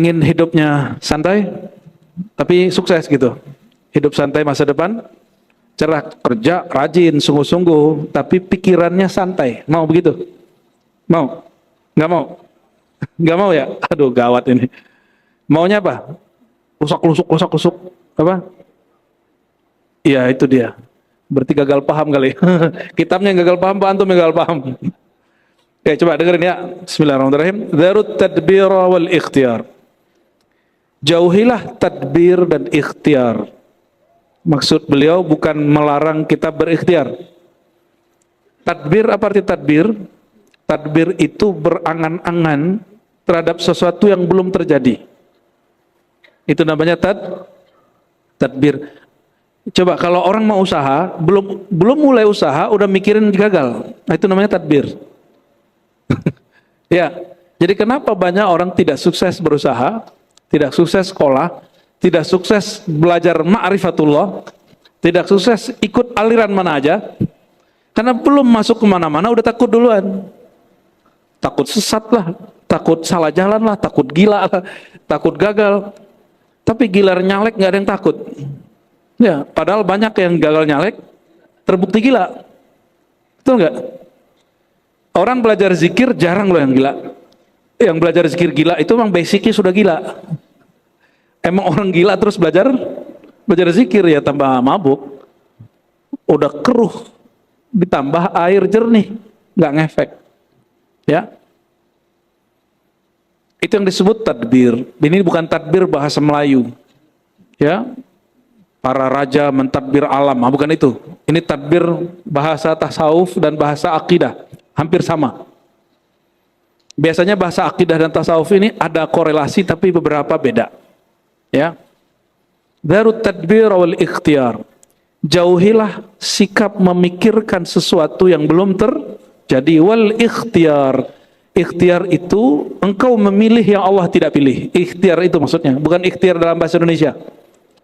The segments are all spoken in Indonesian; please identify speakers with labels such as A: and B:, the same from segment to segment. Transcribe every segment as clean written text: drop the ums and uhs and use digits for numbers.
A: ingin hidupnya santai, tapi sukses gitu. Hidup santai masa depan, cerah, kerja, rajin, sungguh-sungguh, tapi pikirannya santai. Mau begitu? Mau? Nggak mau? Nggak mau ya? Aduh, gawat ini. Maunya apa? Rusak-rusuk. Apa? Iya, itu dia. Berarti gagal paham kali. Kitabnya yang gagal paham, Pak Antum yang gagal paham. Oke, coba dengerin ya. Bismillahirrahmanirrahim. Darut tadbir wal ikhtiar. Jauhilah tadbir dan ikhtiar. Maksud beliau bukan melarang kita berikhtiar. Tadbir, apa arti tadbir? Tadbir itu berangan-angan terhadap sesuatu yang belum terjadi. Itu namanya tadbir. Coba kalau orang mau usaha, belum mulai usaha udah mikirin gagal. Nah, itu namanya tadbir. Ya, jadi kenapa banyak orang tidak sukses berusaha, tidak sukses sekolah, tidak sukses belajar ma'rifatullah, tidak sukses ikut aliran mana aja, karena belum masuk kemana-mana udah takut duluan. Takut sesat lah, takut salah jalan lah, takut gila lah, takut gagal. Tapi gilar nyalek nggak ada yang takut. Ya, padahal banyak yang gagal nyalek terbukti gila. Betul nggak? Orang belajar zikir jarang loh yang gila. Yang belajar zikir gila itu memang basicnya sudah gila. Emang orang gila terus belajar zikir ya tambah mabuk. Udah keruh, ditambah air jernih, nggak ngefek. Ya, itu yang disebut tadbir. Ini bukan tadbir bahasa Melayu. Ya, para raja mentadbir alam, bukan itu. Ini tadbir bahasa tasawuf dan bahasa akidah, hampir sama. Biasanya bahasa akidah dan tasawuf ini ada korelasi tapi beberapa beda. Ya, darut tadbir wal ikhtiar. Jauhilah sikap memikirkan sesuatu yang belum terjadi. Wal ikhtiar. Ikhtiar itu engkau memilih yang Allah tidak pilih. Ikhtiar itu maksudnya, bukan ikhtiar dalam bahasa Indonesia,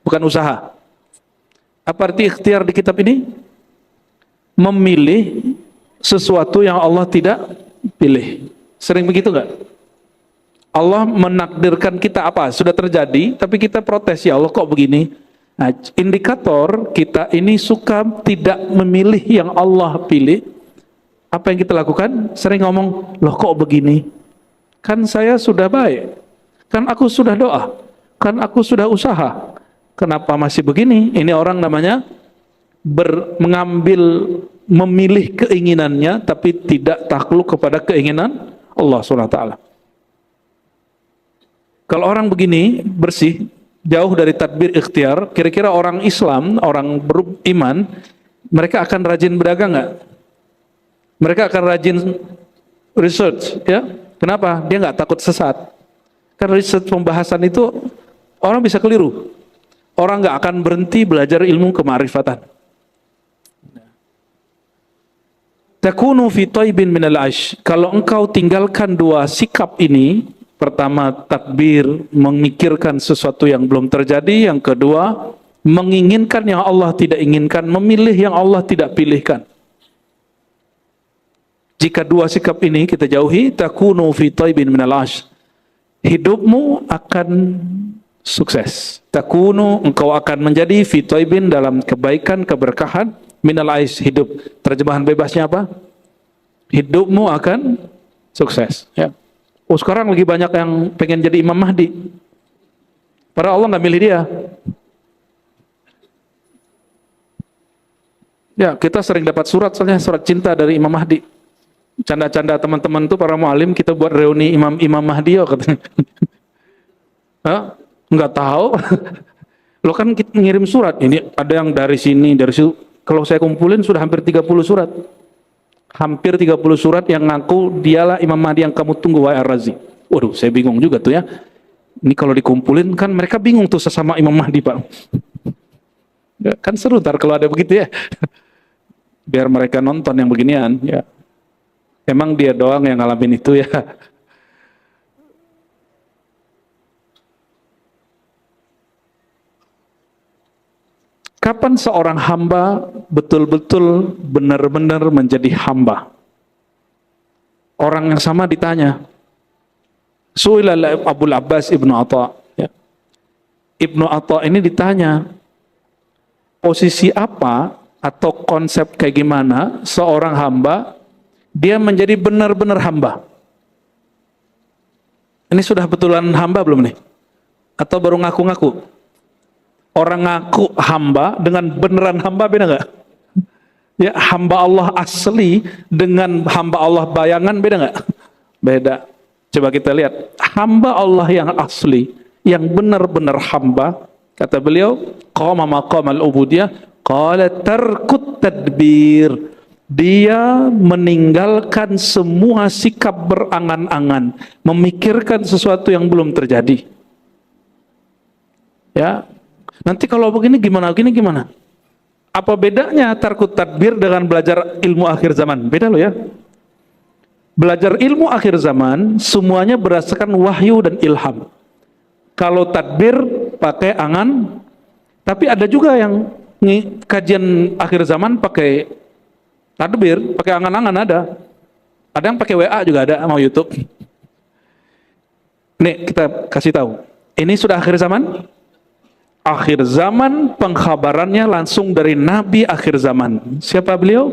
A: bukan usaha. Apa arti ikhtiar di kitab ini? Memilih sesuatu yang Allah tidak pilih. Sering begitu nggak? Allah menakdirkan kita apa? Sudah terjadi, tapi kita protes, ya Allah kok begini? Nah, indikator kita ini suka tidak memilih yang Allah pilih. Apa yang kita lakukan? Sering ngomong, loh kok begini? Kan saya sudah baik, kan aku sudah doa, kan aku sudah usaha. Kenapa masih begini? Ini orang namanya memilih keinginannya, tapi tidak takluk kepada keinginan Allah SWT. Kalau orang begini, bersih, jauh dari tadbir ikhtiar, kira-kira orang Islam, orang beriman, mereka akan rajin berdagang nggak? Mereka akan rajin research, ya? Kenapa? Dia nggak takut sesat. Karena research pembahasan itu orang bisa keliru. Orang nggak akan berhenti belajar ilmu kemarifatan. Takunu fi taibin minal aish. Kalau engkau tinggalkan dua sikap ini, pertama tadbir, memikirkan sesuatu yang belum terjadi, yang kedua menginginkan yang Allah tidak inginkan, memilih yang Allah tidak pilihkan. Jika dua sikap ini kita jauhi, takunu fi taibin minal aish. Hidupmu akan sukses. Takunu, engkau akan menjadi fi taibin, dalam kebaikan, keberkahan, minal aish, hidup. Terjemahan bebasnya apa? Hidupmu akan sukses. Ya. Oh, sekarang lagi banyak yang pengen jadi Imam Mahdi. Padahal Allah nggak milih dia. Ya, kita sering dapat surat, soalnya surat cinta dari Imam Mahdi. Canda-canda teman-teman tuh para mualim, kita buat reuni Imam Mahdi yo katanya. Hah? Nggak tahu. Lo kan kita ngirim surat, ini ada yang dari sini, dari situ. Kalau saya kumpulin sudah hampir 30 surat. Hampir 30 surat yang ngaku dialah Imam Mahdi yang kamu tunggu, wahai Ar-Razi. Waduh, saya bingung juga tuh ya. Ini kalau dikumpulin kan mereka bingung tuh sesama Imam Mahdi, Pak. Ya, kan seru ntar kalau ada begitu ya. Biar mereka nonton yang beginian, ya. Emang dia doang yang ngalamin itu ya. Kapan seorang hamba betul-betul benar-benar menjadi hamba? Orang yang sama ditanya, Su'ila Abul Abbas Ibnu Atha. Ya. Ibnu Atha ini ditanya, posisi apa atau konsep kayak gimana seorang hamba dia menjadi benar-benar hamba? Ini sudah betulan hamba belum nih? Atau baru ngaku-ngaku? Orang ngaku hamba dengan beneran hamba beda nggak? Ya, hamba Allah asli dengan hamba Allah bayangan beda nggak? Beda. Coba kita lihat, hamba Allah yang asli, yang benar-benar hamba, kata beliau, qama maqamal ubudiyah, qala tarkut tadbir. Dia meninggalkan semua sikap berangan-angan, memikirkan sesuatu yang belum terjadi. Ya, nanti kalau begini gimana, begini gimana? Apa bedanya tarkut tadbir dengan belajar ilmu akhir zaman? Beda loh ya. Belajar ilmu akhir zaman semuanya berdasarkan wahyu dan ilham. Kalau tadbir pakai angan, tapi ada juga yang kajian akhir zaman pakai tadbir, pakai angan-angan ada. Ada yang pakai WA juga ada, mau YouTube. Nih kita kasih tahu. Ini sudah akhir zaman. Akhir zaman pengkhabarannya langsung dari Nabi akhir zaman. Siapa beliau?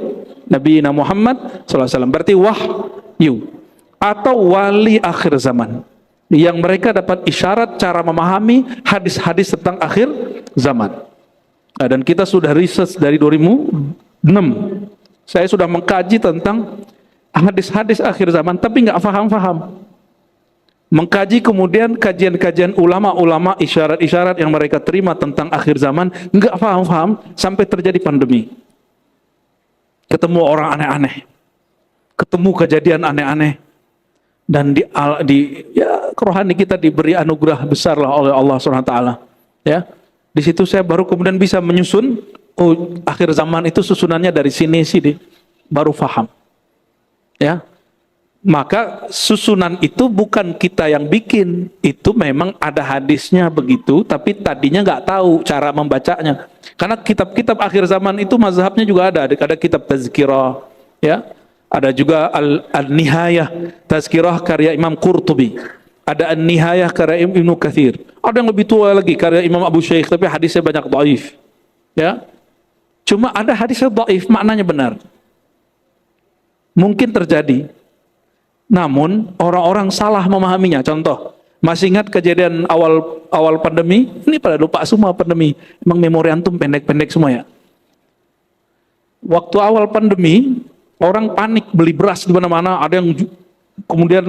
A: Nabi Muhammad SAW. Berarti wahyu atau wali akhir zaman. Yang mereka dapat isyarat cara memahami hadis-hadis tentang akhir zaman. Nah, dan kita sudah riset dari 2006. Saya sudah mengkaji tentang hadis-hadis akhir zaman, tapi nggak paham-paham. Mengkaji kemudian kajian-kajian ulama-ulama, isyarat-isyarat yang mereka terima tentang akhir zaman, nggak paham-paham sampai terjadi pandemi. Ketemu orang aneh-aneh, ketemu kejadian aneh-aneh, dan ya rohani kita diberi anugerah besar lah oleh Allah SWT. Ya, di situ saya baru kemudian bisa menyusun. Oh, akhir zaman itu susunannya dari sini sini, baru paham. Ya. Maka susunan itu bukan kita yang bikin, itu memang ada hadisnya begitu, tapi tadinya nggak tahu cara membacanya. Karena kitab-kitab akhir zaman itu mazhabnya juga ada kitab tazkirah, ya, ada juga al-nihayah, tazkirah karya Imam Qurtubi, ada an-nihayah karya Ibnu Katsir, ada yang lebih tua lagi karya Imam Abu Shaykh, tapi hadisnya banyak dhaif, ya. Cuma ada hadisnya dhaif, maknanya benar, mungkin terjadi. Namun orang-orang salah memahaminya. Contoh, masih ingat kejadian awal pandemi? Ini pada lupa semua pandemi. Emang memori antum pendek-pendek semua ya. Waktu awal pandemi, orang panik beli beras di mana-mana. Ada yang kemudian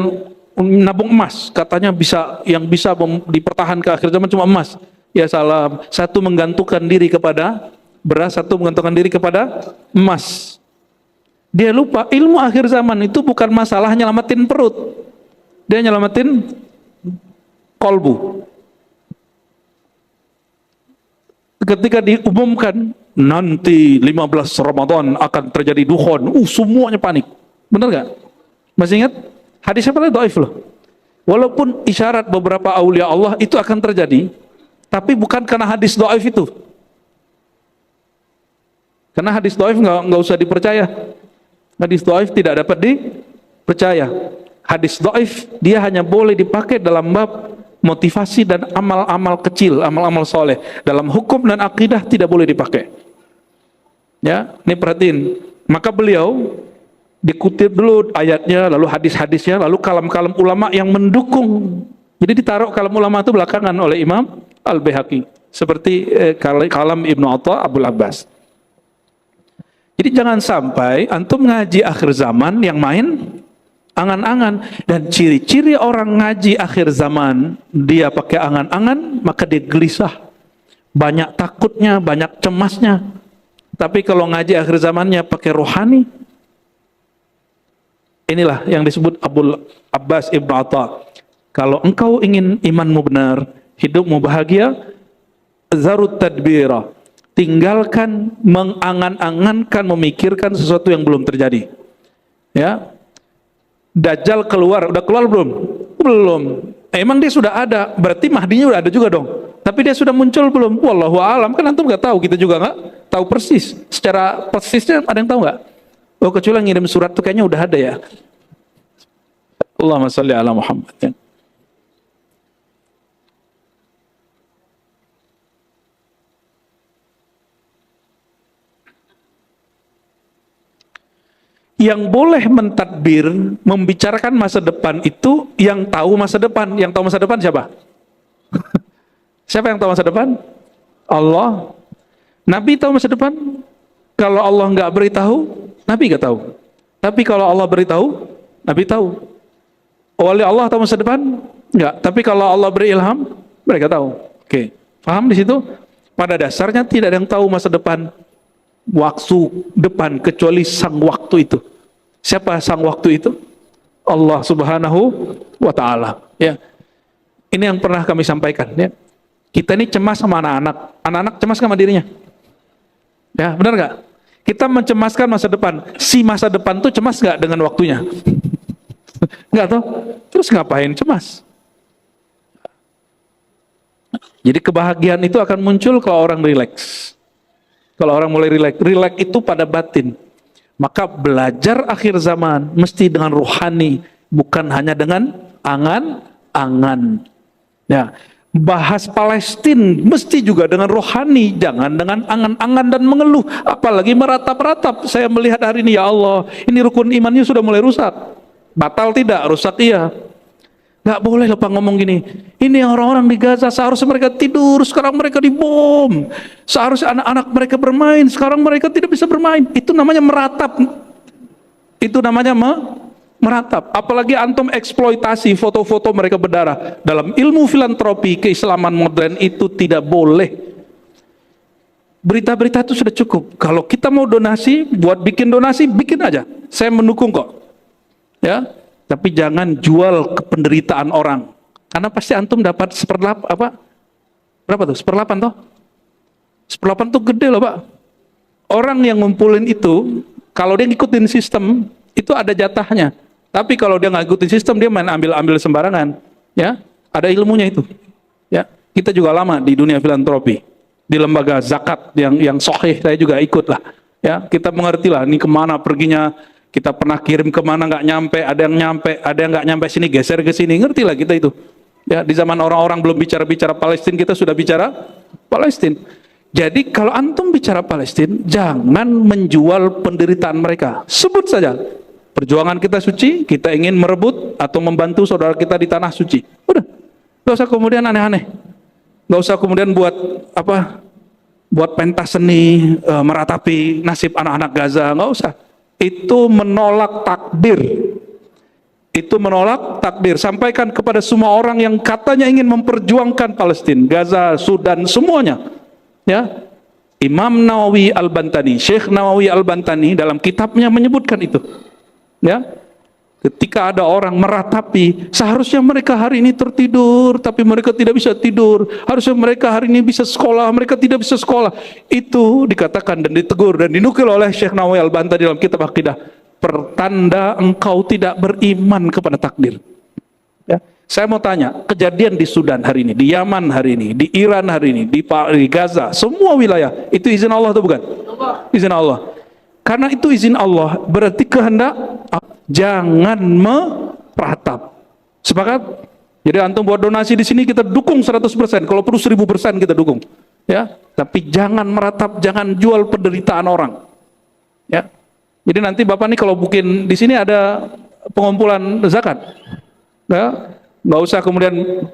A: nabung emas. Katanya yang bisa dipertahankan ke akhir zaman cuma emas. Ya salam. Satu menggantungkan diri kepada beras, satu menggantungkan diri kepada emas. Dia lupa ilmu akhir zaman itu bukan masalah nyelamatin perut. Dia nyelamatin kolbu. Ketika diumumkan nanti 15 Ramadan akan terjadi dukhon, semuanya panik. Benar gak? Masih ingat? Hadisnya pada dhaif loh. Walaupun isyarat beberapa aulia Allah itu akan terjadi, tapi bukan karena hadis dhaif itu. Karena hadis dhaif nggak usah dipercaya. Hadis dhaif tidak dapat dipercaya. Hadis dhaif dia hanya boleh dipakai dalam bab motivasi dan amal-amal kecil, amal-amal soleh. Dalam hukum dan akidah tidak boleh dipakai. Ya, ini perhatiin. Maka beliau dikutip dulu ayatnya, lalu hadis-hadisnya, lalu kalam-kalam ulama yang mendukung. Jadi ditaruh kalam ulama itu belakangan oleh Imam Al-Baihaqi. Seperti kalam Ibnu Atha Abul Abbas. Jadi jangan sampai antum ngaji akhir zaman yang main angan-angan. Dan ciri-ciri orang ngaji akhir zaman dia pakai angan-angan, maka dia gelisah, banyak takutnya, banyak cemasnya. Tapi kalau ngaji akhir zamannya pakai rohani, inilah yang disebut Abul Abbas Ibnu Atha. Kalau engkau ingin imanmu benar, hidupmu bahagia, zarut tadbira, tinggalkan mengangan-angankan, memikirkan sesuatu yang belum terjadi. Ya, Dajjal keluar, udah keluar belum? Belum. Emang dia sudah ada, berarti Mahdinya udah ada juga dong. Tapi dia sudah muncul belum? Wallahu a'lam, kan antum nggak tahu, kita juga nggak tahu persis. Secara persisnya ada yang tahu nggak? Oh, kecuali ngirim surat tuh kayaknya udah ada ya. Allahumma sholli ala Muhammad. Yang boleh mentadbir, membicarakan masa depan itu yang tahu masa depan. Yang tahu masa depan siapa? Siapa yang tahu masa depan? Allah. Nabi tahu masa depan? Kalau Allah nggak beritahu, Nabi nggak tahu. Tapi kalau Allah beritahu, Nabi tahu. Wali Allah tahu masa depan? Nggak. Tapi kalau Allah beri ilham, mereka tahu. Oke, paham di situ? Pada dasarnya tidak ada yang tahu masa depan, waktu depan kecuali sang waktu itu. Siapa sang waktu itu? Allah Subhanahu wa Ta'ala. Ya, ini yang pernah kami sampaikan. Ya, kita ini cemas sama anak-anak cemas sama dirinya. Ya, benar nggak? Kita mencemaskan masa depan. Si masa depan tuh cemas nggak dengan waktunya? Nggak toh? Terus ngapain cemas? Jadi kebahagiaan itu akan muncul kalau orang rileks. Kalau orang mulai rileks itu pada batin. Maka belajar akhir zaman mesti dengan rohani, bukan hanya dengan angan-angan. Ya, bahas Palestina mesti juga dengan rohani, jangan dengan angan-angan dan mengeluh, apalagi meratap-ratap. Saya melihat hari ini, ya Allah, ini rukun imannya sudah mulai rusak. Batal tidak, rusak iya. Nggak boleh lupa ngomong gini. Ini orang-orang di Gaza seharusnya mereka tidur, sekarang mereka dibom. Seharusnya anak-anak mereka bermain, sekarang mereka tidak bisa bermain. Itu namanya meratap. Itu namanya meratap. Apalagi antum eksploitasi foto-foto mereka berdarah. Dalam ilmu filantropi keislaman modern itu tidak boleh. Berita-berita itu sudah cukup. Kalau kita mau donasi, buat bikin donasi, bikin aja. Saya mendukung kok. Ya. Tapi jangan jual penderitaan orang, karena pasti antum dapat seperlapan apa? Berapa tuh? Seperlapan toh? Seperlapan tuh gede loh Pak. Orang yang ngumpulin itu, kalau dia ngikutin sistem, itu ada jatahnya. Tapi kalau dia nggak ngikutin sistem, dia main ambil-ambil sembarangan. Ya, ada ilmunya itu. Ya, kita juga lama di dunia filantropi, di lembaga zakat yang sahih saya juga ikut lah. Ya, kita mengerti lah, ini kemana perginya. Kita pernah kirim kemana nggak nyampe, ada yang nggak nyampe sini, geser ke sini, ngerti lah kita itu. Ya, di zaman orang-orang belum bicara Palestina, kita sudah bicara Palestina. Jadi kalau antum bicara Palestina, jangan menjual penderitaan mereka. Sebut saja, perjuangan kita suci, kita ingin merebut atau membantu saudara kita di tanah suci. Udah, nggak usah kemudian aneh-aneh, nggak usah kemudian buat pentas seni, meratapi nasib anak-anak Gaza, nggak usah. Itu menolak takdir. Itu menolak takdir. Sampaikan kepada semua orang yang katanya ingin memperjuangkan Palestina, Gaza, Sudan, semuanya. Ya, Imam Nawawi Al-Bantani, Syekh Nawawi Al-Bantani dalam kitabnya menyebutkan itu. Ya, ketika ada orang meratapi, seharusnya mereka hari ini tertidur, tapi mereka tidak bisa tidur. Harusnya mereka hari ini bisa sekolah, mereka tidak bisa sekolah. Itu dikatakan dan ditegur dan dinukil oleh Syekh Nawawi Al-Bantani dalam kitab Aqidah. Pertanda engkau tidak beriman kepada takdir. Ya. Saya mau tanya, kejadian di Sudan hari ini, di Yaman hari ini, di Iran hari ini, di Gaza, semua wilayah, itu izin Allah atau bukan? Izin Allah. Karena itu izin Allah, berarti kehendak. Jangan meratap. Sepakat? Jadi antum buat donasi di sini kita dukung 100%, kalau perlu 1000% kita dukung. Ya, tapi jangan meratap, jangan jual penderitaan orang. Ya. Jadi nanti Bapak nih kalau bikin di sini ada pengumpulan zakat. Ya, nggak usah kemudian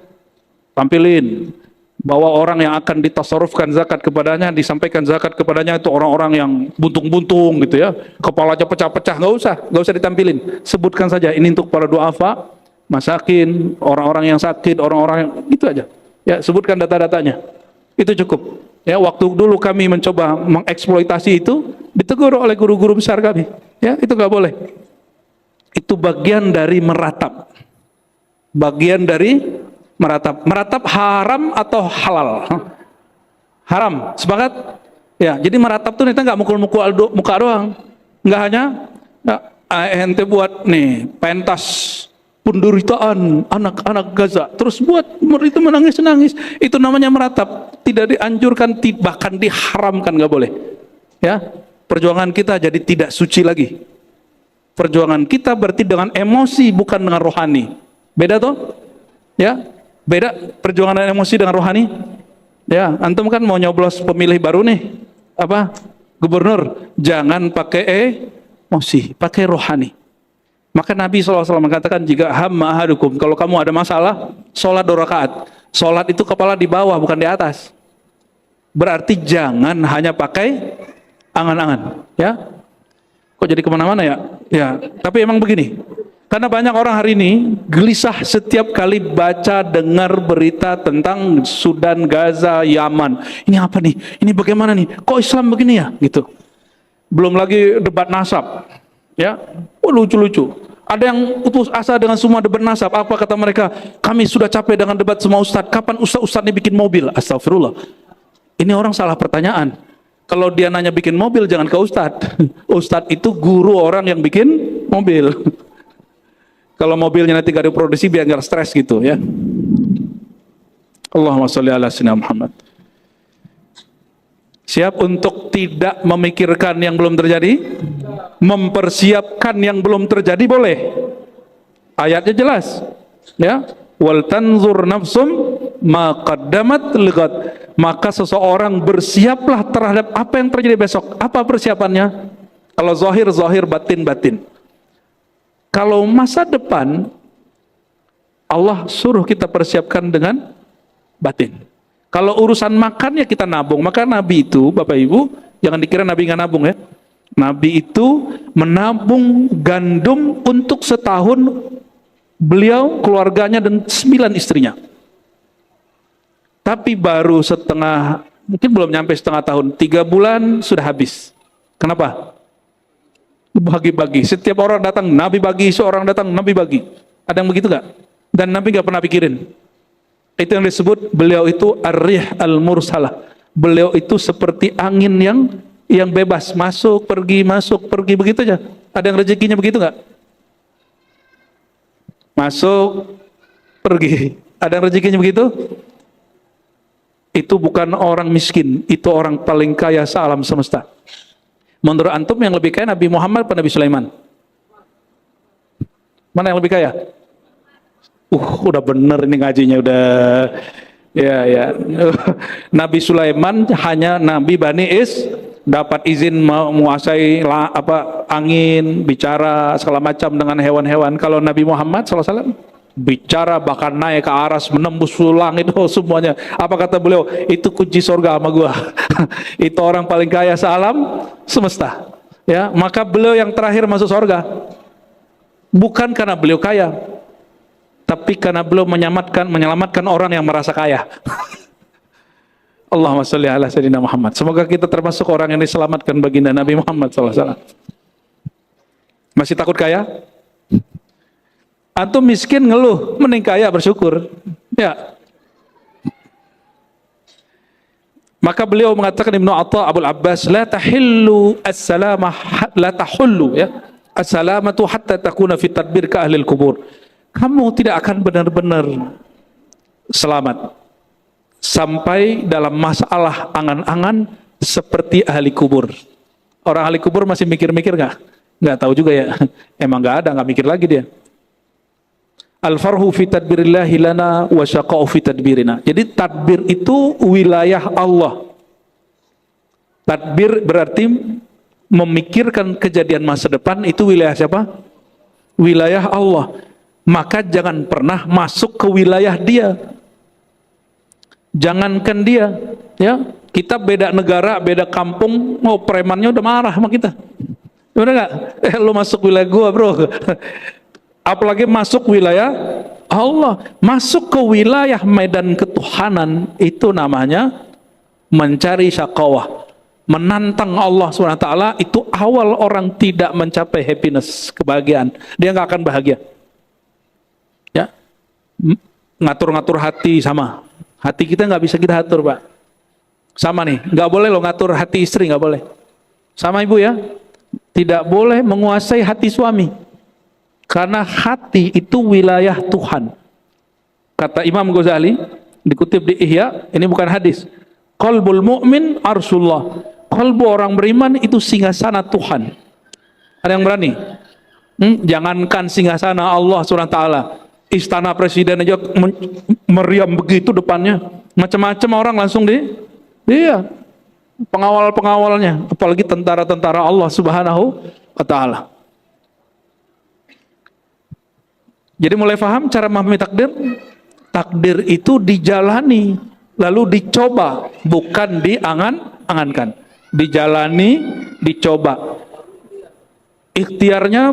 A: tampilin bahwa orang yang akan ditasarrufkan zakat kepadanya, disampaikan zakat kepadanya itu orang-orang yang buntung-buntung gitu ya, kepalanya pecah-pecah, nggak usah ditampilin. Sebutkan saja ini untuk para duafa, masakin, orang-orang yang sakit, orang-orang yang itu aja. Ya, sebutkan data-datanya. Itu cukup. Ya, waktu dulu kami mencoba mengeksploitasi itu, ditegur oleh guru-guru besar kami. Ya, itu nggak boleh. Itu bagian dari meratap. Bagian dari meratap. Meratap haram atau halal? Haram. Sepakat? Ya, jadi meratap tuh kita nggak mukul-mukul muka doang. Nggak hanya ente buat nih pentas penderitaan anak-anak Gaza, terus buat itu menangis-nangis. Itu namanya meratap. Tidak dianjurkan, bahkan diharamkan, nggak boleh. Ya, perjuangan kita jadi tidak suci lagi. Perjuangan kita berarti dengan emosi, bukan dengan rohani. Beda toh? Ya. Beda perjuangan emosi dengan rohani. Ya, antum kan mau nyoblos pemilih baru nih, gubernur, jangan pakai emosi, pakai rohani. Maka Nabi SAW mengatakan, jika hamma ahadukum, kalau kamu ada masalah, sholat 2 rakaat. Sholat itu kepala di bawah, bukan di atas. Berarti jangan hanya pakai angan-angan, ya. Kok jadi kemana-mana ya? Ya, tapi emang begini. Karena banyak orang hari ini gelisah setiap kali baca, dengar berita tentang Sudan, Gaza, Yaman. Ini apa nih? Ini bagaimana nih? Kok Islam begini ya? Gitu. Belum lagi debat nasab, ya. Oh, lucu-lucu. Ada yang putus asa dengan semua debat nasab. Apa kata mereka? Kami sudah capek dengan debat semua ustadz. Kapan ustadz ini bikin mobil? Astagfirullah. Ini orang salah pertanyaan. Kalau dia nanya bikin mobil, jangan ke ustadz. Ustadz itu guru orang yang bikin mobil. Kalau mobilnya nanti gak diproduksi, biar nggak stres gitu, ya. Allahumma sholli ala sayyidina Muhammad. Siap untuk tidak memikirkan yang belum terjadi, mempersiapkan yang belum terjadi, boleh. Ayatnya jelas, ya. Wal tanzur nafsum ma qaddamat lighad. Maka seseorang bersiaplah terhadap apa yang terjadi besok. Apa persiapannya? Kalau zahir, zahir, batin, batin. Kalau masa depan, Allah suruh kita persiapkan dengan batin. Kalau urusan makan, ya kita nabung. Maka Nabi itu, Bapak Ibu, jangan dikira Nabi nggak nabung, ya. Nabi itu menabung gandum untuk setahun beliau, keluarganya, dan 9 istrinya. Tapi baru setengah, mungkin belum nyampe setengah tahun, 3 bulan sudah habis. Kenapa? Bagi-bagi. Setiap orang datang, Nabi bagi. Seorang datang, Nabi bagi. Ada yang begitu gak? Dan Nabi gak pernah pikirin. Itu yang disebut beliau itu ar-rih al-mursalah. Beliau itu seperti angin yang bebas, masuk, pergi, begitu aja. Ada yang rezekinya begitu gak? Masuk, pergi. Ada yang rezekinya begitu? Itu bukan orang miskin, itu orang paling kaya sealam semesta. Menurut antum yang lebih kaya Nabi Muhammad atau Nabi Sulaiman? Mana yang lebih kaya? Udah bener ini ngajinya udah. Ya. Nabi Sulaiman hanya Nabi Bani dapat izin menguasai angin, bicara segala macam dengan hewan-hewan. Kalau Nabi Muhammad SAW bicara bahkan naik ke aras, menembus langit, semuanya. Apa kata beliau? Itu kunci surga sama gua. Itu orang paling kaya sealam semesta. Ya, maka beliau yang terakhir masuk surga. Bukan karena beliau kaya, tapi karena beliau menyelamatkan orang yang merasa kaya. Allahumma sholli ala sayyidina Muhammad. Semoga kita termasuk orang yang diselamatkan baginda Nabi Muhammad SAW. Masih takut kaya? Antum miskin ngeluh, mending kaya bersyukur. Ya. Maka beliau mengatakan, Ibnu Atha Abul Abbas, la tahillu as-salamah, la tahullu, ya. As-salamatu hatta takuna fi tadbir ka ahlil kubur. Kamu tidak akan benar-benar selamat sampai dalam masalah angan-angan seperti ahli kubur. Orang ahli kubur masih mikir-mikir nggak? Nggak tahu juga ya. Emang nggak ada, nggak mikir lagi dia. Al-farhu fi tadbirillahi lana wa syaqa'u fi tadbirina. Jadi tadbir itu wilayah Allah. Tadbir berarti memikirkan kejadian masa depan, itu wilayah siapa? Wilayah Allah. Maka jangan pernah masuk ke wilayah dia. Jangankan dia, ya. Kita beda negara, beda kampung, premannya udah marah sama kita. Bener nggak? Lu masuk wilayah gua, bro. Apalagi masuk wilayah Allah, masuk ke wilayah medan ketuhanan, itu namanya mencari syakawah, menantang Allah SWT. Itu awal orang tidak mencapai happiness, kebahagiaan. Dia nggak akan bahagia. Ya, ngatur-ngatur hati sama. Hati kita nggak bisa kita atur, Pak. Sama nih, nggak boleh lo ngatur hati istri, nggak boleh. Sama ibu ya, tidak boleh menguasai hati suami. Karena hati itu wilayah Tuhan. Kata Imam Ghazali, dikutip di Ihya, ini bukan hadis. Qalbul mu'min arsullah. Qalbu orang beriman itu singgasana Tuhan. Ada yang berani? Jangankan singgasana Allah SWT. Istana presiden aja meriam begitu depannya. Macam-macam orang langsung iya. Pengawal-pengawalnya. Apalagi tentara-tentara Allah Subhanahu wa ta'ala. Jadi mulai paham cara memahami takdir? Takdir itu dijalani, lalu dicoba, bukan diangan-angankan. Dijalani, dicoba. Ikhtiarnya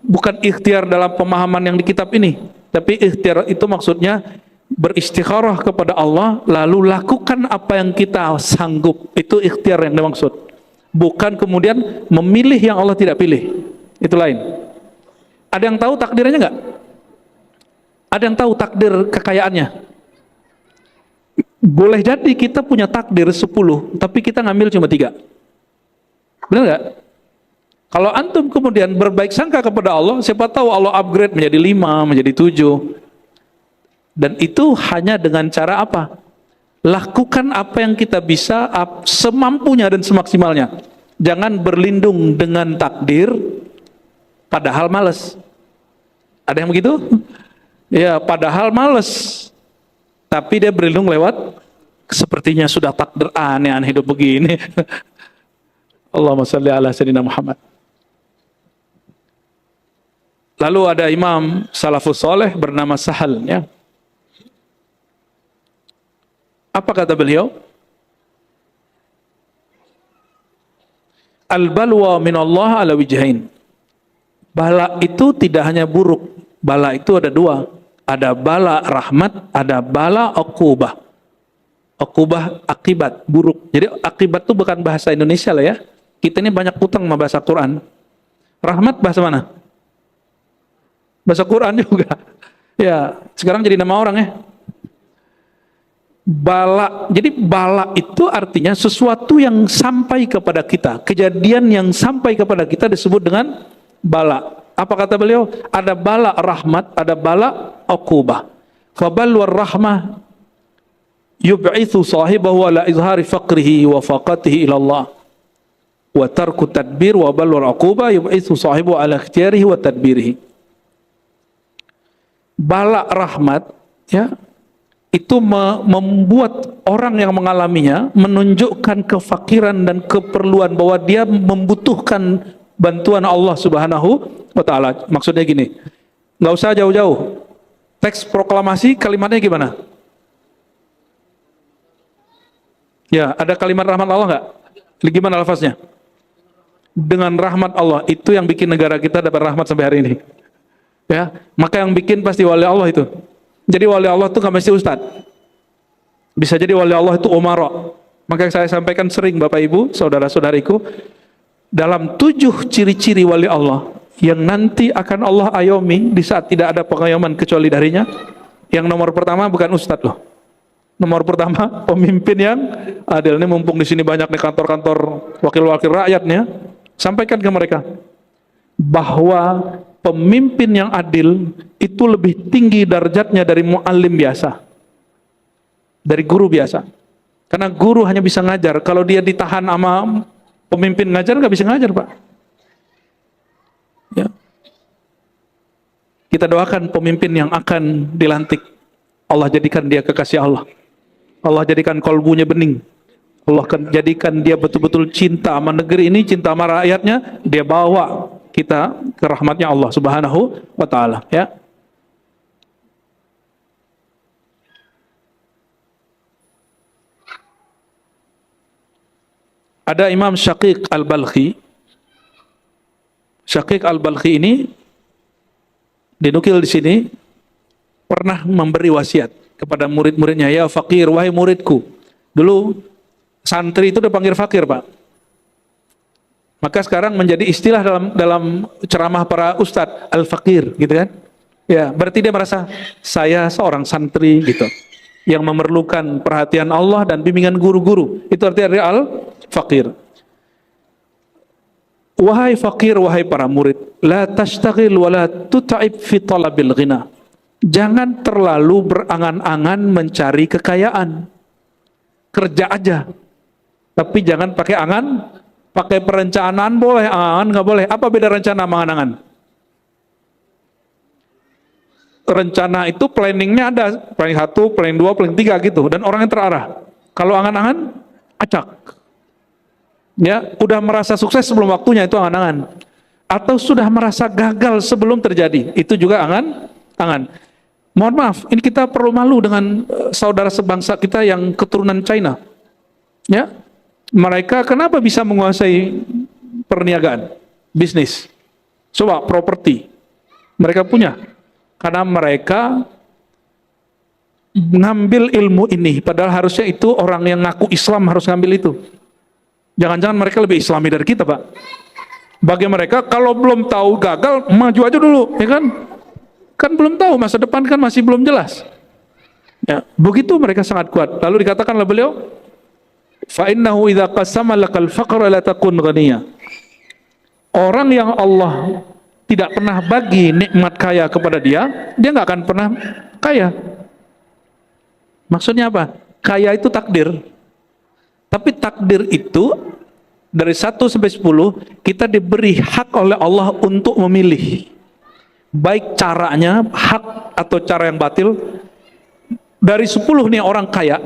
A: bukan ikhtiar dalam pemahaman yang di kitab ini, tapi ikhtiar itu maksudnya beristikharah kepada Allah, lalu lakukan apa yang kita sanggup. Itu ikhtiar yang dimaksud. Bukan kemudian memilih yang Allah tidak pilih. Itu lain. Ada yang tahu takdirnya nggak? Ada yang tahu takdir kekayaannya? Boleh jadi kita punya takdir 10, tapi kita ngambil cuma 3. Benar nggak? Kalau antum kemudian berbaik sangka kepada Allah, siapa tahu Allah upgrade menjadi 5, menjadi 7. Dan itu hanya dengan cara apa? Lakukan apa yang kita bisa semampunya dan semaksimalnya. Jangan berlindung dengan takdir padahal malas. Ada yang begitu? Ya, padahal malas. Tapi dia berlindung lewat sepertinya sudah takdir aneh-aneh hidup begini. Allahumma shalli ala sayyidina Muhammad. Lalu ada imam salafus soleh bernama Sahal, ya. Apa kata beliau? Al-balwa minallah ala wijhain. Bala itu tidak hanya buruk. Bala itu ada 2. Ada bala rahmat, ada bala uqubah. Uqubah akibat, buruk. Jadi akibat itu bukan bahasa Indonesia lah ya. Kita ini banyak utang sama bahasa Quran. Rahmat bahasa mana? Bahasa Quran juga. Ya, sekarang jadi nama orang ya. Bala, jadi bala itu artinya sesuatu yang sampai kepada kita. Kejadian yang sampai kepada kita disebut dengan bala. Apa kata beliau? Ada bala rahmat, ada bala uqubah. Fabalwar rahmah yub'ithu sahibahu ala izhari faqrihi wa faqatihi ila Allah. Wa tarku tadbir wa balwar uqubah yub'ithu sahibahu ala ikhtiyarihi wa tadbirihi. Bala rahmat, ya, itu membuat orang yang mengalaminya menunjukkan kefakiran dan keperluan bahwa dia membutuhkan bantuan Allah Subhanahu wa ta'ala. Maksudnya gini, nggak usah jauh-jauh. Teks proklamasi kalimatnya gimana? Ya, ada kalimat rahmat Allah nggak? Gimana lafaznya? Dengan rahmat Allah. Itu yang bikin negara kita dapat rahmat sampai hari ini. Ya, maka yang bikin pasti wali Allah itu. Jadi wali Allah itu nggak mesti ustad. Bisa jadi wali Allah itu umara. Maka yang saya sampaikan sering Bapak Ibu, saudara-saudariku, dalam 7 ciri-ciri wali Allah yang nanti akan Allah ayomi di saat tidak ada pengayoman kecuali darinya. Yang nomor pertama bukan ustad loh. Nomor pertama pemimpin yang adil. Ini mumpung di sini banyak nih kantor-kantor wakil-wakil rakyatnya, sampaikan ke mereka bahwa pemimpin yang adil itu lebih tinggi darjatnya dari muallim biasa, dari guru biasa. Karena guru hanya bisa ngajar. Kalau dia ditahan sama pemimpin ngajar, nggak bisa ngajar, Pak. Ya. Kita doakan pemimpin yang akan dilantik, Allah jadikan dia kekasih Allah. Allah jadikan kolbunya bening. Allah akan jadikan dia betul-betul cinta sama negeri ini, cinta sama rakyatnya. Dia bawa kita ke rahmatnya Allah Subhanahu wa ta'ala, ya. Ada Imam Syaqiq Al-Balkhi. Syaqiq Al-Balkhi ini dinukil di sini pernah memberi wasiat kepada murid-muridnya, ya fakir, wahai muridku. Dulu santri itu dipanggil fakir, Pak. Maka sekarang menjadi istilah dalam ceramah para ustadz, al-fakir, gitu kan? Ya, berarti dia merasa saya seorang santri gitu, yang memerlukan perhatian Allah dan bimbingan guru-guru. Itu artinya dari al-fakir. Wahai fakir, wahai para murid, la tashtagil wa la tuta'ib fi talabil ghina. Jangan terlalu berangan-angan mencari kekayaan. Kerja aja. Tapi jangan pakai angan. Pakai perencanaan boleh, angan nggak boleh. Apa beda rencana sama angan-angan? Rencana itu planningnya ada, planning 1, planning 2, planning 3 gitu, dan orangnya terarah. Kalau angan-angan, acak. Ya, udah merasa sukses sebelum waktunya, itu angan-angan. atau sudah merasa gagal sebelum terjadi. Itu juga angan. Mohon maaf, ini kita perlu malu dengan saudara sebangsa kita yang keturunan China. Ya, mereka kenapa bisa menguasai perniagaan, bisnis? Coba properti, mereka punya, karena mereka ngambil ilmu ini. Padahal harusnya itu orang yang ngaku Islam harus ngambil itu. Jangan-jangan mereka lebih Islami dari kita, Pak. Bagi mereka, kalau belum tahu gagal, maju aja dulu, ya kan? Kan belum tahu, masa depan kan masih belum jelas. Ya, begitu mereka sangat kuat. Lalu dikatakan oleh beliau, fa innahu idza qasama lakal faqra la takun ghaniya. Orang yang Allah tidak pernah bagi nikmat kaya kepada dia nggak akan pernah kaya. Maksudnya apa? Kaya itu takdir. Tapi takdir itu dari 1 sampai 10 kita diberi hak oleh Allah untuk memilih. Baik caranya, hak atau cara yang batil. Dari 10 nih orang kaya,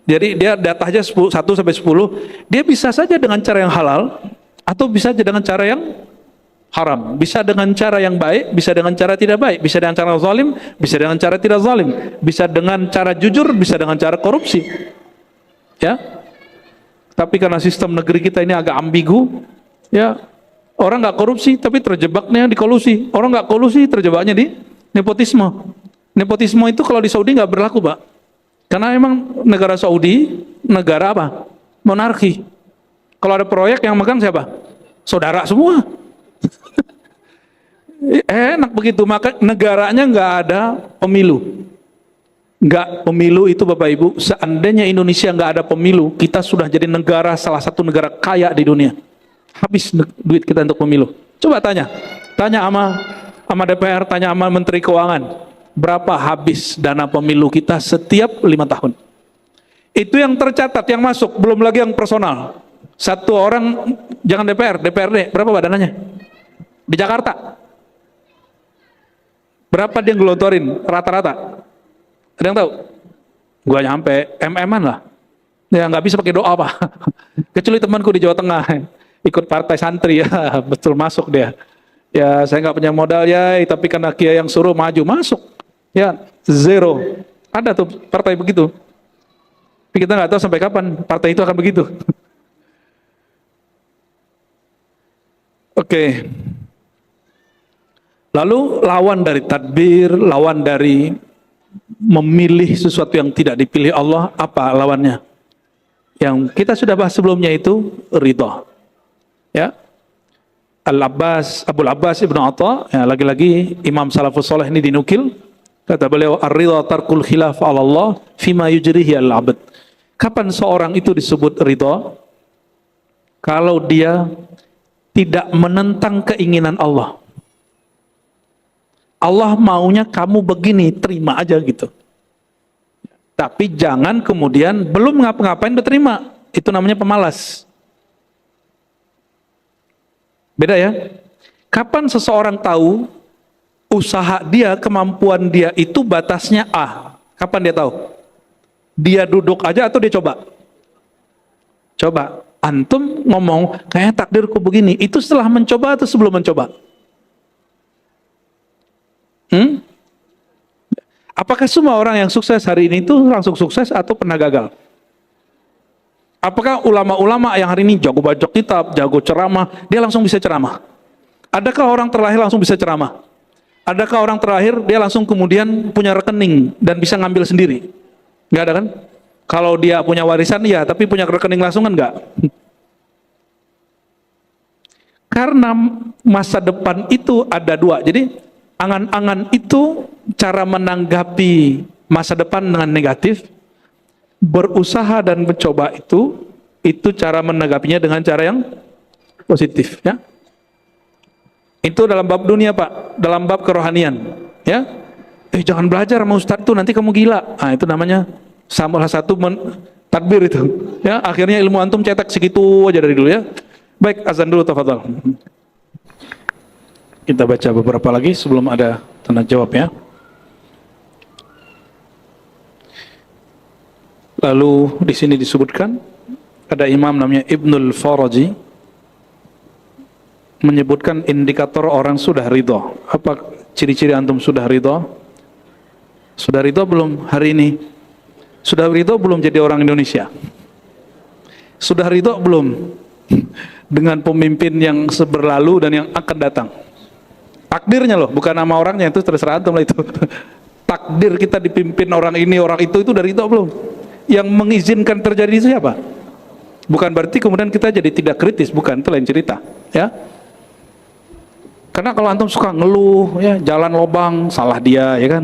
A: jadi dia data aja 1 sampai 10, dia bisa saja dengan cara yang halal, atau bisa saja dengan cara yang haram. Bisa dengan cara yang baik, bisa dengan cara tidak baik. Bisa dengan cara zalim, bisa dengan cara tidak zalim. Bisa dengan cara jujur, bisa dengan cara korupsi. Ya. Tapi karena sistem negeri kita ini agak ambigu, ya, orang nggak korupsi tapi terjebaknya di kolusi. Orang nggak kolusi terjebaknya di nepotisme. Nepotisme itu kalau di Saudi nggak berlaku, Pak. Karena emang negara Saudi negara apa? Monarki. Kalau ada proyek yang megang siapa? Saudara semua. Enak begitu. Maka negaranya nggak ada pemilu. Nggak pemilu itu, Bapak Ibu. Seandainya Indonesia nggak ada pemilu, kita sudah jadi negara, salah satu negara kaya di dunia. Habis duit kita untuk pemilu. Coba tanya sama DPR, tanya sama Menteri Keuangan, berapa habis dana pemilu kita setiap 5 tahun. Itu yang tercatat, yang masuk, belum lagi yang personal. Satu orang, jangan DPRD, berapa dananya? Di Jakarta berapa dia ngelotorin rata-rata? Ada yang tahu? Gua nyampe MM-an lah. Ya nggak bisa pakai doa, Pak. Kecuali temanku di Jawa Tengah ikut partai santri, ya betul masuk dia. Ya saya nggak punya modal ya, tapi karena Kiai yang suruh maju masuk. Ya zero. Ada tuh partai begitu. Tapi kita nggak tahu sampai kapan partai itu akan begitu. Oke. Lalu lawan dari tadbir, lawan dari memilih sesuatu yang tidak dipilih Allah, apa lawannya? Yang kita sudah bahas sebelumnya itu ridha. Ya. Abul Abbas Ibnu Atha, ya, lagi-lagi Imam Salafus Saleh ini dinukil, kata beliau, ar-ridha tarkul khilaf 'ala Allah fima yujrihi al-'abd. Kapan seorang itu disebut ridha? Kalau dia tidak menentang keinginan Allah. Allah maunya kamu begini, terima aja gitu. Tapi jangan kemudian belum ngapa-ngapain udah terima. Itu namanya pemalas. Beda ya. Kapan seseorang tahu usaha dia, kemampuan dia itu batasnya A? Kapan dia tahu? Dia duduk aja atau dia coba? Coba. Antum ngomong, kayaknya takdirku begini. Itu setelah mencoba atau sebelum mencoba? Apakah semua orang yang sukses hari ini itu langsung sukses atau pernah gagal? Apakah ulama-ulama yang hari ini jago baca kitab, jago ceramah, dia langsung bisa ceramah? Adakah orang terlahir langsung bisa ceramah? Adakah orang terlahir dia langsung kemudian punya rekening dan bisa ngambil sendiri? Nggak ada kan? Kalau dia punya warisan ya, tapi punya rekening langsung kan nggak? Karena masa depan itu ada dua. Jadi angan-angan itu cara menanggapi masa depan dengan negatif, berusaha dan mencoba itu cara menanggapinya dengan cara yang positif, ya. Itu dalam bab dunia, Pak, dalam bab kerohanian, ya. Jangan belajar sama Ustadz tuh, nanti kamu gila. Nah, itu namanya salah satu tadbir itu, ya. Akhirnya ilmu antum cetak segitu aja dari dulu, ya. Baik, azan dulu, tafadhal. Kita baca beberapa lagi sebelum ada tanda jawab, ya. Lalu di sini disebutkan ada imam namanya Ibnul Faraji. menyebutkan indikator orang sudah ridho. Apa ciri-ciri antum sudah ridho? Sudah ridho belum hari ini? Sudah ridho belum jadi orang Indonesia? Sudah ridho belum dengan pemimpin yang berlalu dan yang akan datang? Takdirnya loh, bukan nama orangnya, itu terserah antum lah itu. Takdir kita dipimpin orang ini, orang itu dari itu belum? Yang mengizinkan terjadi itu siapa? Bukan berarti kemudian kita jadi tidak kritis, bukan, itu lain cerita, ya. Karena kalau antum suka ngeluh, ya, jalan lobang, salah dia, ya kan.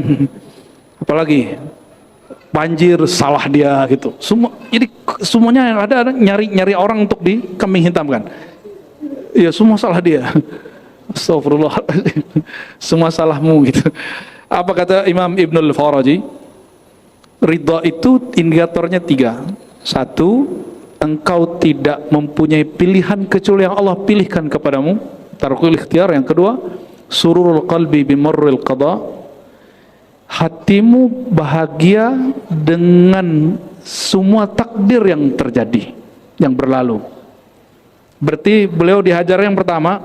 A: Apalagi banjir, salah dia, gitu. Jadi semuanya yang ada nyari orang untuk dikambing hitamkan. Ya semua salah dia. Astagfirullah. Semua salahmu gitu. Apa kata Imam Ibnul Faraji? Ridha itu indikatornya 3. 1, engkau tidak mempunyai pilihan kecuali yang Allah pilihkan kepadamu, tarkul ikhtiyar. Yang kedua, sururul qalbi bimarril qada, hatimu bahagia dengan semua takdir yang terjadi, yang berlalu. Berarti beliau dihajar yang pertama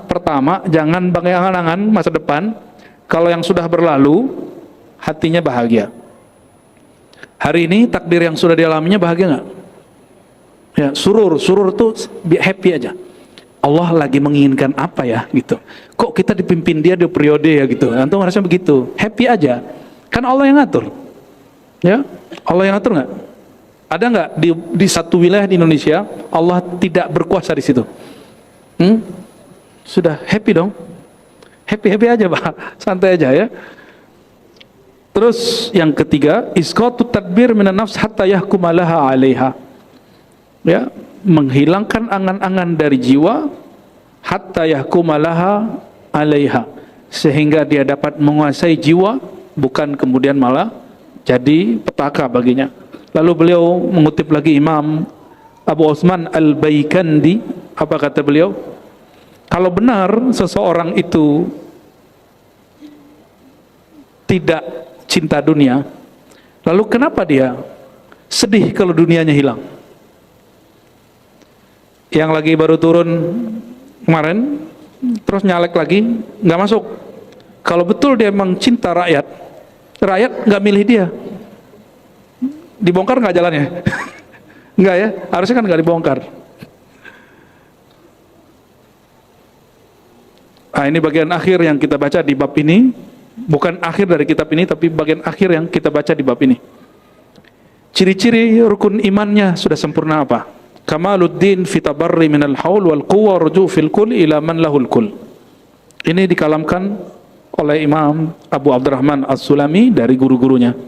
A: jangan pakai angan-angan masa depan. Kalau yang sudah berlalu, hatinya bahagia. Hari ini takdir yang sudah dialaminya bahagia nggak? Ya, surur tuh happy aja. Allah lagi menginginkan apa ya gitu. Kok kita dipimpin dia di periode ya gitu. Antum harusnya begitu, happy aja. Kan Allah yang ngatur. Ya, Allah yang ngatur nggak? Ada nggak di satu wilayah di Indonesia Allah tidak berkuasa di situ? Sudah happy dong, happy aja Pak, santai aja ya. Terus yang ketiga, isqatu tadbir minan nafs hatta yahkuma laha 'alaiha. Ya, menghilangkan angan-angan dari jiwa hatta yahkuma laha 'alaiha, sehingga dia dapat menguasai jiwa, bukan kemudian malah jadi petaka baginya. Lalu beliau mengutip lagi Imam Abu Utsman Al-Baikandi. Apa kata beliau? Kalau benar seseorang itu tidak cinta dunia, lalu kenapa dia sedih kalau dunianya hilang? Yang lagi baru turun kemarin, terus nyalek lagi, nggak masuk. Kalau betul dia memang cinta rakyat nggak milih dia. Dibongkar nggak jalannya? Nggak ya, harusnya kan nggak dibongkar. Nah, ini bagian akhir yang kita baca di bab ini, bukan akhir dari kitab ini, tapi bagian akhir yang kita baca di bab ini. Ciri-ciri rukun imannya sudah sempurna apa? Kamaluddin fi tabarri minal haul wal quwwa ruju' fil kull ila man lahul kull. Ini dikalamkan oleh Imam Abu Abdurrahman As-Sulami dari guru-gurunya.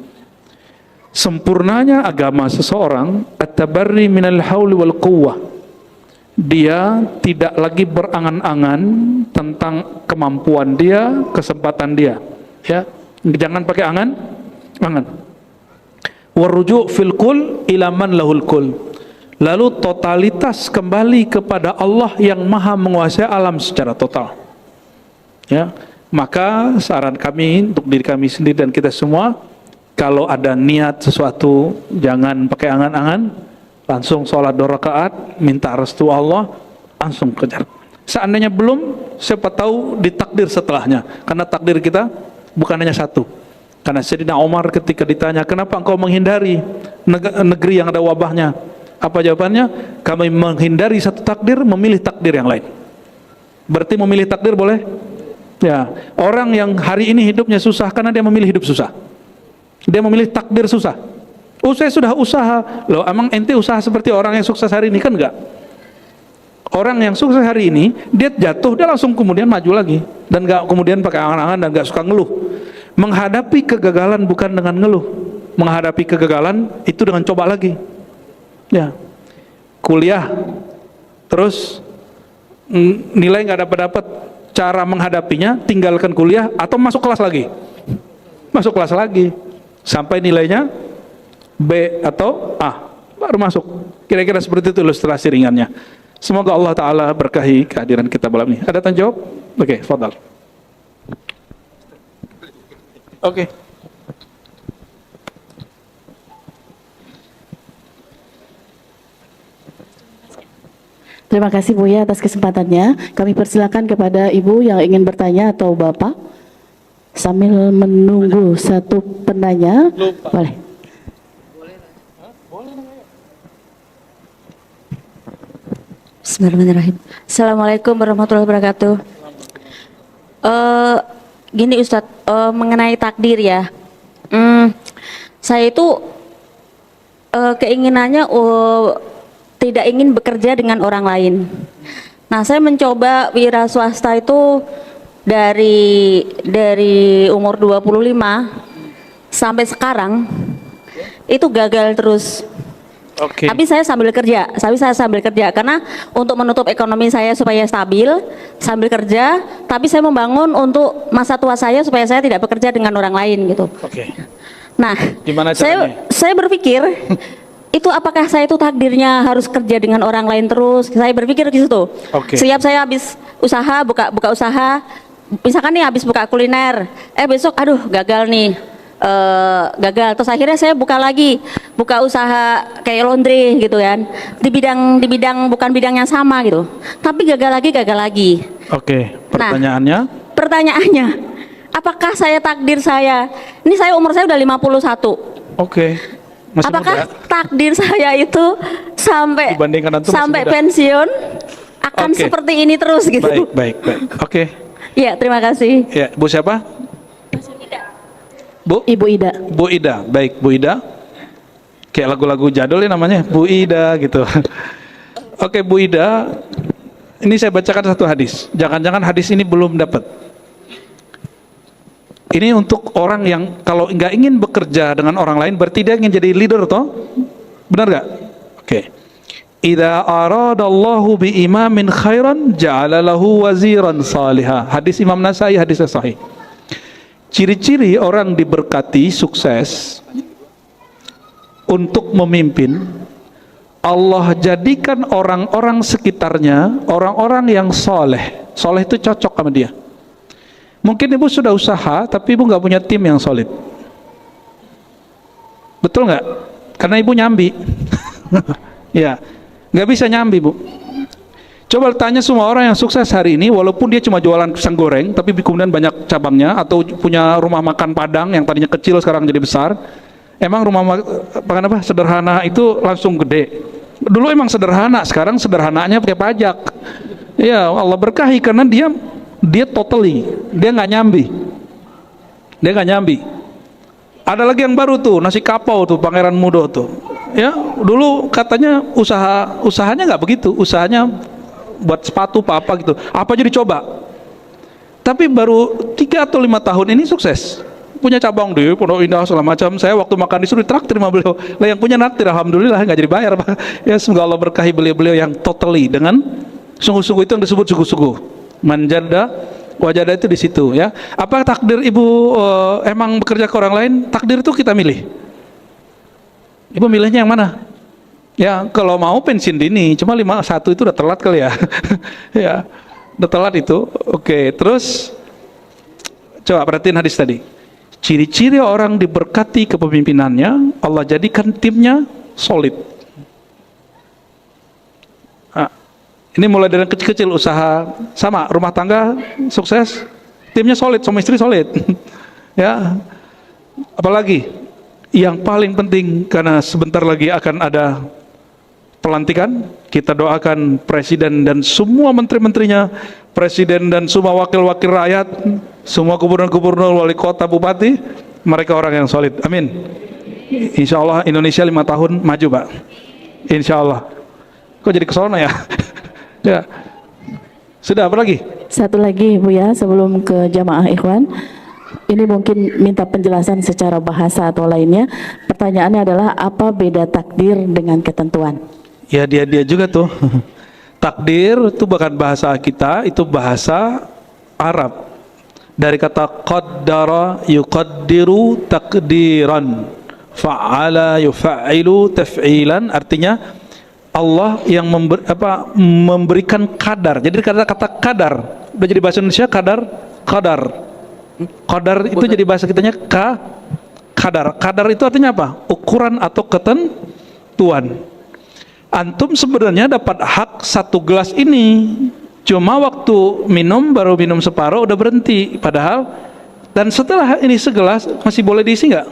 A: Sempurnanya agama seseorang at-tabarri minal haul wal quwwah. Dia tidak lagi berangan-angan tentang kemampuan dia, kesempatan dia. Ya, jangan pakai angan. Waruju' fil kul ila man lahul kul. Lalu totalitas kembali kepada Allah yang maha menguasai alam secara total. Ya, maka saran kami untuk diri kami sendiri dan kita semua, kalau ada niat sesuatu jangan pakai angan-angan. Langsung sholat 2 rakaat, minta restu Allah, langsung kejar. Seandainya belum, siapa tahu ditakdir setelahnya. Karena takdir kita bukan hanya satu. Karena Sayyidina Umar ketika ditanya, kenapa engkau menghindari negeri yang ada wabahnya? Apa jawabannya? Kami menghindari satu takdir, memilih takdir yang lain. Berarti memilih takdir boleh? Ya, orang yang hari ini hidupnya susah karena dia memilih hidup susah. Dia memilih takdir susah. Oh, saya sudah usaha. Loh, emang ente usaha seperti orang yang sukses hari ini? Kan enggak. Orang yang sukses hari ini, dia jatuh, dia langsung kemudian maju lagi. Dan enggak kemudian pakai angan-angan dan enggak suka ngeluh. Menghadapi kegagalan bukan dengan ngeluh. Menghadapi kegagalan itu dengan coba lagi. Ya. Kuliah, terus nilai enggak dapat-dapat, cara menghadapinya tinggalkan kuliah atau masuk kelas lagi. Masuk kelas lagi. Sampai nilainya B atau A, baru masuk. Kira-kira seperti itu ilustrasi ringannya. Semoga Allah Ta'ala berkahi kehadiran kita malam ini. Ada tanya jawab? Oke, fadal. Oke.
B: Terima kasih Buya atas kesempatannya. Kami persilakan kepada Ibu yang ingin bertanya atau Bapak. Sambil menunggu satu penanya. Boleh.
C: Bismillahirrahmanirrahim. Assalamualaikum warahmatullahi wabarakatuh. Gini Ustadz, mengenai takdir ya. Saya itu keinginannya tidak ingin bekerja dengan orang lain. Nah, saya mencoba wira swasta itu dari umur 25 sampai sekarang itu gagal terus.
A: Oke.
C: Tapi saya sambil kerja karena untuk menutup ekonomi saya supaya stabil sambil kerja, tapi saya membangun untuk masa tua saya supaya saya tidak bekerja dengan orang lain gitu.
A: Oke.
C: Nah,
A: Gimana caranya?
C: saya berpikir itu apakah saya itu takdirnya harus kerja dengan orang lain terus? Saya berpikir di situ.
A: Oke.
C: Setiap saya habis usaha buka usaha, misalkan nih habis buka kuliner, besok aduh gagal nih. Gagal, terus akhirnya saya buka usaha kayak laundry gitu kan, di bidang bukan bidang yang sama gitu, tapi gagal lagi.
A: Oke, pertanyaannya?
C: Pertanyaannya, apakah saya takdir saya, ini saya umur saya udah 51.
A: Oke. Masih
C: Apakah
A: muda.
C: takdir saya itu
A: Dibandingkan antum masih
C: sampai
A: muda.
C: pensiun akan
A: Oke.
C: seperti ini terus gitu?
A: Baik. Oke.
C: Ya, terima kasih.
A: Ya, Bu siapa? Bu?
B: Ibu Ida.
A: Bu Ida. Baik, Bu Ida. Kayak lagu-lagu jadul ya namanya, Bu Ida gitu. Oke, Bu Ida. Ini saya bacakan satu hadis. Jangan-jangan hadis ini belum dapat. Ini untuk orang yang kalau nggak ingin bekerja dengan orang lain berarti dia ingin jadi leader toh? Benar nggak? Oke. Idza aradallahu bi imamin khairan ja'ala lahu waziran salihah. Hadis Imam Nasai, hadis sahih. Ciri-ciri orang diberkati sukses untuk memimpin, Allah jadikan orang-orang sekitarnya orang-orang yang soleh. Soleh itu cocok sama dia. Mungkin ibu sudah usaha, tapi ibu nggak punya tim yang solid. Betul nggak? Karena ibu nyambi. Ya, nggak bisa nyambi bu. Coba tanya semua orang yang sukses hari ini, walaupun dia cuma jualan pisang goreng, tapi kemudian banyak cabangnya, atau punya rumah makan Padang yang tadinya kecil sekarang jadi besar. Emang rumah makan apa sederhana itu langsung gede. Dulu emang sederhana, sekarang sederhananya pakai pajak. Ya Allah berkahi karena dia totally, dia nggak nyambi. Ada lagi yang baru tuh, nasi kapau tuh, Pangeran Mudo tuh. Ya dulu katanya usahanya nggak begitu, usahanya buat sepatu apa gitu, apa jadi coba. Tapi baru 3 atau 5 tahun ini sukses, punya cabang di Pondok Indah segala macam. Saya waktu makan disuruh traktir sama beliau, lah yang punya naktir alhamdulillah nggak jadi bayar Pak. Ya semoga Allah berkahi beliau yang totally dengan sungguh-sungguh, itu yang disebut sungguh-sungguh. Manjada wajada itu di situ ya. Apa takdir ibu emang bekerja ke orang lain? Takdir itu kita milih. Ibu milihnya yang mana? Ya kalau mau pensiun dini, cuma 51 itu udah telat kali ya. Ya udah telat itu. Oke, terus coba perhatiin hadis tadi. Ciri-ciri orang diberkati kepemimpinannya, Allah jadikan timnya solid. Nah, ini mulai dari kecil-kecil usaha, sama rumah tangga sukses, timnya solid, suami istri solid. Ya, apalagi yang paling penting karena sebentar lagi akan ada pelantikan, kita doakan presiden dan semua menteri-menterinya, presiden dan semua wakil-wakil rakyat, semua gubernur-gubernur, wali kota, bupati, mereka orang yang solid. Amin. Insya Allah Indonesia 5 tahun maju Pak. Insya Allah. Kok jadi kesana ya? Ya. Sudah apa lagi?
B: Satu lagi Bu ya, sebelum ke jamaah ikhwan. Ini mungkin minta penjelasan secara bahasa atau lainnya. Pertanyaannya adalah apa beda takdir dengan ketentuan?
A: Ya dia juga tuh. Takdir itu bukan bahasa kita, itu bahasa Arab. Dari kata qaddara yuqaddiru takdiran, fa'ala yufailu taf'ilan, artinya Allah yang memberikan kadar. Jadi kata kadar udah jadi bahasa Indonesia, kadar itu jadi bahasa kitanya kadar itu artinya apa? Ukuran atau ketentuan. Antum sebenarnya dapat hak 1 gelas ini, cuma waktu minum baru minum separuh udah berhenti. Padahal, dan setelah ini segelas masih boleh diisi nggak?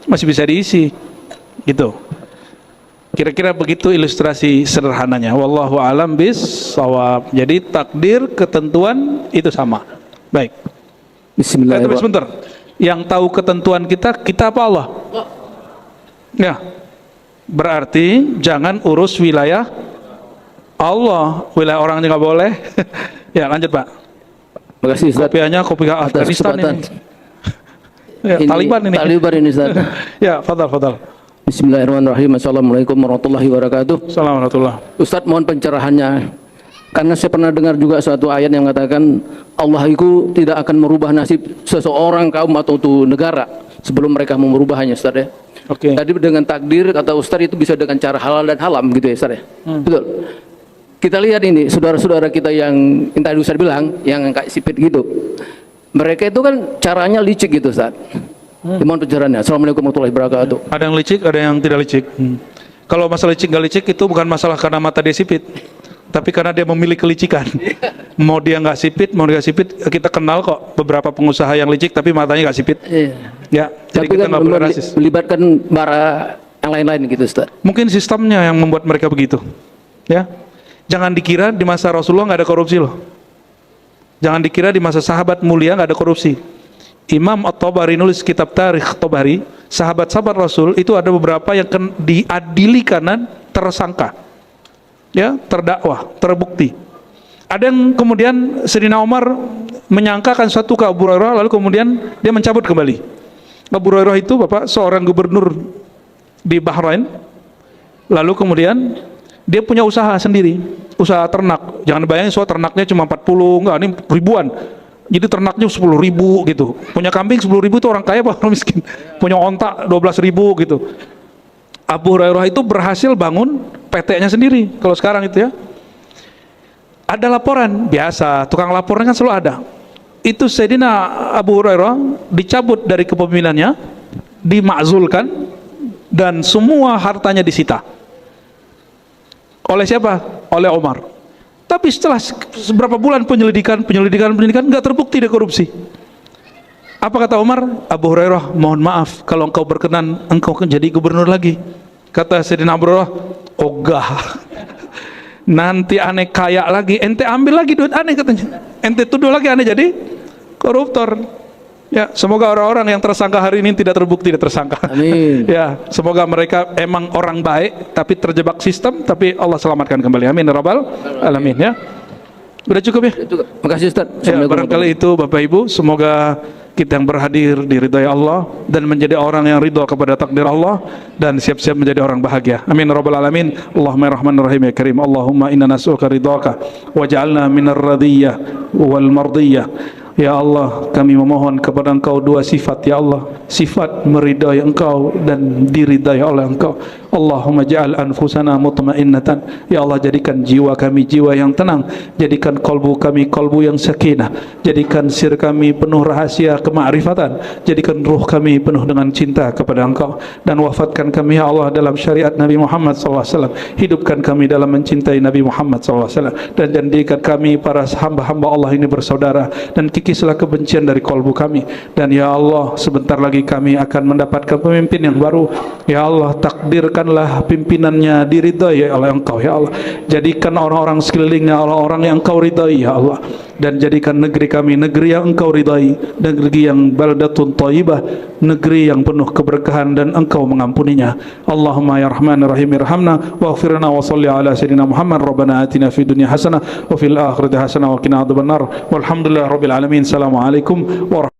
A: Masih bisa diisi, gitu. Kira-kira begitu ilustrasi sederhananya. Wallahu a'lam bis-shawab. Jadi takdir, ketentuan itu sama. Baik.
D: Bismillahirrahmanirrahim.
A: Sebentar. Yang tahu ketentuan kita apa Allah? Ya. Berarti jangan urus wilayah Allah, wilayah orang nggak boleh. Ya, lanjut Pak.
D: Terima kasih Ustaz.
A: Kopiannya kopi
D: Atas
A: Afghanistan
D: kesempatan.
A: ini. Ya, Taliban ini.
D: Taliban ini Ustaz.
A: Ya, fadal.
D: Bismillahirrahmanirrahim. Assalamualaikum warahmatullahi wabarakatuh.
A: Assalamualaikum.
D: Ustaz, mohon pencerahannya. Karena saya pernah dengar juga suatu ayat yang mengatakan Allah itu tidak akan merubah nasib seseorang, kaum atau negara sebelum mereka mau merubahnya, Ustaz ya.
A: Oke.
D: Tadi dengan takdir kata Ustaz itu bisa dengan cara halal dan haram gitu ya Ustaz ya. Betul. Kita lihat ini saudara-saudara kita yang tadi Ustaz bilang yang kayak sipit gitu. Mereka itu kan caranya licik gitu Ustaz. Mohon pencerahannya. Assalamualaikum warahmatullahi wabarakatuh.
A: Ada yang licik, ada yang tidak licik. Kalau masalah licik nggak licik itu bukan masalah karena mata dia sipit, tapi karena dia memilih kelicikan. Mau dia nggak sipit, mau dia nggak sipit, kita kenal kok beberapa pengusaha yang licik tapi matanya nggak sipit. Ya, jadi
D: Tapi
A: kita
D: kan
A: nggak boleh rasis.
D: melibatkan bara yang lain-lain gitu Ustaz.
A: Mungkin sistemnya yang membuat mereka begitu. Ya, jangan dikira di masa Rasulullah nggak ada korupsi loh. Jangan dikira di masa sahabat mulia nggak ada korupsi. Imam At-Tabari nulis kitab Tarikh Tabari, sahabat-sahabat Rasul itu ada beberapa yang diadili karena tersangka, ya, terdakwah, terbukti. Ada yang kemudian Sayyidina Umar menyangkakan suatu ke Abu Hurairah, lalu kemudian dia mencabut kembali. Abu Hurairah itu bapak seorang gubernur di Bahrain, lalu kemudian dia punya usaha sendiri, usaha ternak. Jangan bayangin soal ternaknya cuma 40, enggak, ini ribuan. Jadi ternaknya 10.000 gitu. Punya kambing 10.000 itu orang kaya apa orang miskin? Punya onta 12.000 gitu. Abu Hurairah itu berhasil bangun PT-nya sendiri. Kalau sekarang itu ya. Ada laporan biasa, tukang laporan kan selalu ada. Itu Sayyidina Abu Hurairah dicabut dari kepemimpinannya, dimakzulkan, dan semua hartanya disita. Oleh siapa? Oleh Umar. Tapi setelah beberapa bulan penyelidikan nggak terbukti dia korupsi. Apa kata Umar? Abu Hurairah, mohon maaf kalau engkau berkenan engkau jadi gubernur lagi. Kata Sayyidina Abu Hurairah, ogah. Nanti aneh kaya lagi, ente ambil lagi duit aneh katanya. Ente tuduh lagi aneh jadi koruptor. Ya, semoga orang-orang yang tersangka hari ini tidak terbukti tidak tersangka.
D: Amin.
A: Ya, semoga mereka emang orang baik tapi terjebak sistem, tapi Allah selamatkan kembali. Amin ya rabbal alamin ya. Udah cukup ya?
D: Terima kasih Ustaz.
A: Ya, barangkali itu Bapak Ibu, semoga kita yang berhadir diridhai Allah dan menjadi orang yang ridha kepada takdir Allah dan siap-siap menjadi orang bahagia. Amin ya rabbal alamin. Allahumma rahmanir rahim ya karim. Allahumma inna nas'aluka ridhaka waj'alna minar radiyah wal mardiyah. Ya Allah, kami memohon kepada Engkau dua sifat ya Allah, sifat meridai Engkau dan diridai oleh Engkau. Allahumma ja'al anfusana mutmainnatan. Ya Allah, jadikan jiwa kami jiwa yang tenang, jadikan kolbu kami kolbu yang sakinah, jadikan sir kami penuh rahasia kemakrifatan, jadikan ruh kami penuh dengan cinta kepada Engkau, dan wafatkan kami ya Allah dalam syariat Nabi Muhammad SAW. Hidupkan kami dalam mencintai Nabi Muhammad SAW, dan jadikan kami para hamba-hamba Allah ini bersaudara, dan kikislah kebencian dari kolbu kami. Dan ya Allah, sebentar lagi kami akan mendapatkan pemimpin yang baru. Ya Allah, takdirkanlah pimpinannya diridai oleh Engkau ya Allah. Jadikan orang-orang sekelilingnya orang-orang yang Engkau ridai ya Allah, dan jadikan negeri kami negeri yang Engkau ridai, negeri yang baldatun thayyibah, negeri yang penuh keberkahan dan Engkau mengampuninya. Allahumma ya Rahman Rahim irhamna waghfirna wa shalli ala sayyidina Muhammad. Rabbana atina fid dunya hasanah wa fil akhirati hasanah wa qina adzabannar. Walhamdulillah rabbil alamin. Assalamualaikum warahmatullahi wabarakatuh.